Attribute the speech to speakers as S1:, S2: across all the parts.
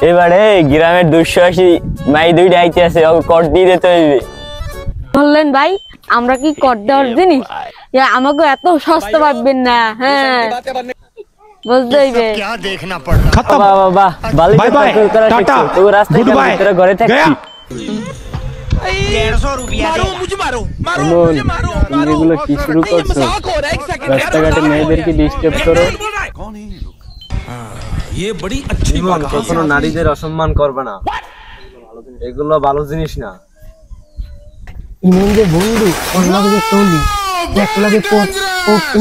S1: এবারে গ্রামের 280 মাই দুইটা আইতে আছে, কর দিয়ে দিতে হইবে।
S2: বললেন ভাই আমরা কি কর দেওয়ার জিনিস? আমাকে এত সস্তা ভাববেন না। হ্যাঁ বুঝতে হইবে।
S1: বাবা বালি করা শিখছো তো, রাস্তায় ভিতরে ঘরে থাকছি। এগুলো কি শুরু করছো? রাস্তাঘাটে মেয়েদেরকে ডিস্টার্ব করো। কখনো নারীদের অসম্মান করবে না, এগুলো ভালো জিনিস না।
S3: ইমন যে বন্ধু ওর লগে যে চলি একলগে পড়তে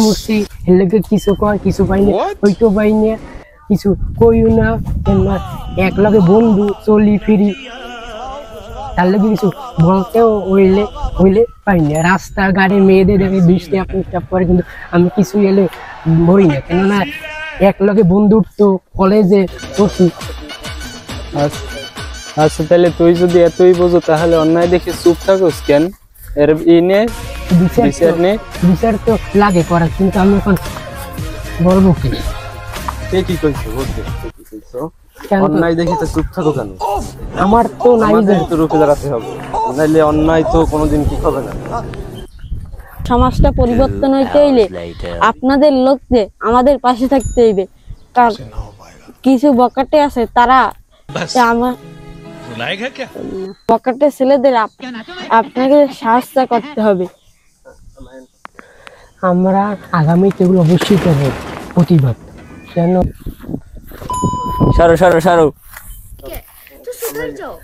S3: মুড়ছি, এর লগে কিছু কয় কিছু পাই না, হইতো পাই না কিছু কইও না, একলগে বন্ধু চলি ফিরি, তার লগে কিছু বলতেও হইলে পাই না। রাস্তা গাড়ি মেয়েদের দেখে 20 টাকা 50 টাকা করে, কিন্তু আমি কিছু এলে মরি না, কেননা একলগে বন্ধুত্ব কলেজে পড়ছি।
S1: আচ্ছা তাহলে তুই যদি এতই বোঝো তাহলে অন্যায় দেখে চুপ থাকোস কেন? এর
S3: বিচার তো লাগে করা, কিন্তু আমি এখন বলবো কি?
S1: কি কইছো? অন্যায় দেখে তো চুপ থাকো কেন?
S3: আমার তো নারীদের
S1: তো রুখে দাঁড়াতে হবে, নাইলে অন্যায় তো কোনোদিন ঠিক হবে না।
S2: সমাজটা পরিবর্তন হইতে হইলে আপনাদের লোকদের আমাদের পাশে থাকতে হইবে। কারণ কিছু বকাটে আছে, তারা আমার বকাটে ছেলেদের আপনাকে সাহায্য করতে হবে।
S3: আমরা আগামীতে এগুলো অবশ্যই করবো প্রতিবাদ। কেন
S1: সরো সরো সরো।
S4: तो सुधर जाओ,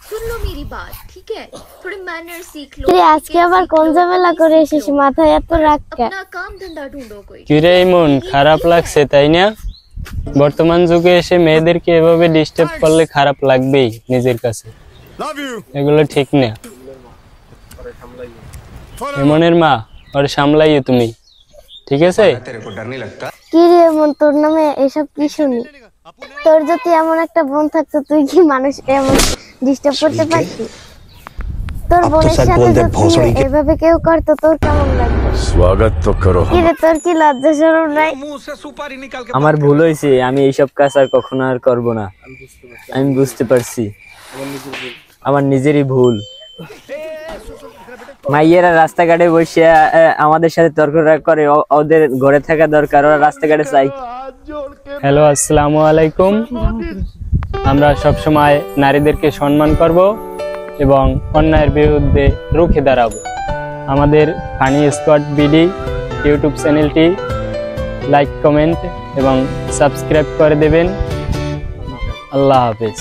S4: सुन लो मेरी बात, ठीक है? थोड़े मैनर सीख लो।
S5: আজকে আবার কোন ঝামেলা করে এসেছিস? মাথায় এত রাগ কেন?
S4: अपना काम धंधा ढूंढो कोई।
S1: কিরে ইমন, খারাপ লাগছে তাই না? বর্তমান যুগে এসে মেয়েদেরকে এভাবে ডিস্টার্ব করলে খারাপ লাগবেই নিজের কাছে, এগুলো ঠিক না। ইমনের মা, ওরে সামলাইও তুমি, ঠিক আছে?
S5: কি রে এমন, তোর নামে এসব কি শুনি? তোর যদি এমন একটা বোন থাকতো, তুই কি মানুষ এমন ডিস্টার্ব করতে পারতি? তোর বোনের সাথে যদি এভাবে কেউ করতো, তোর কেমন লাগতো? স্বাগত তো করো। কি রে, তোর কি লজ্জা শরম নাই?
S1: আমার ভুল হয়েছে, আমি এইসব কাজ আর কখনো আর করবো না। আমি বুঝতে পারছি আমার নিজেরই ভুল। মাইয়েরা রাস্তাঘাটে বসে আমাদের সাথে তর্ক করে, ওদের ঘরে থাকা দরকার, ওরা রাস্তাঘাটে চাই। হ্যালো, আসসালামু আলাইকুম। আমরা সবসময় নারীদেরকে সম্মান করব এবং অন্যায়ের বিরুদ্ধে রুখে দাঁড়াবো। আমাদের ফানি স্কোয়াড বিডি ইউটিউব চ্যানেলটি লাইক, কমেন্ট এবং সাবস্ক্রাইব করে দেবেন। আল্লাহ হাফেজ।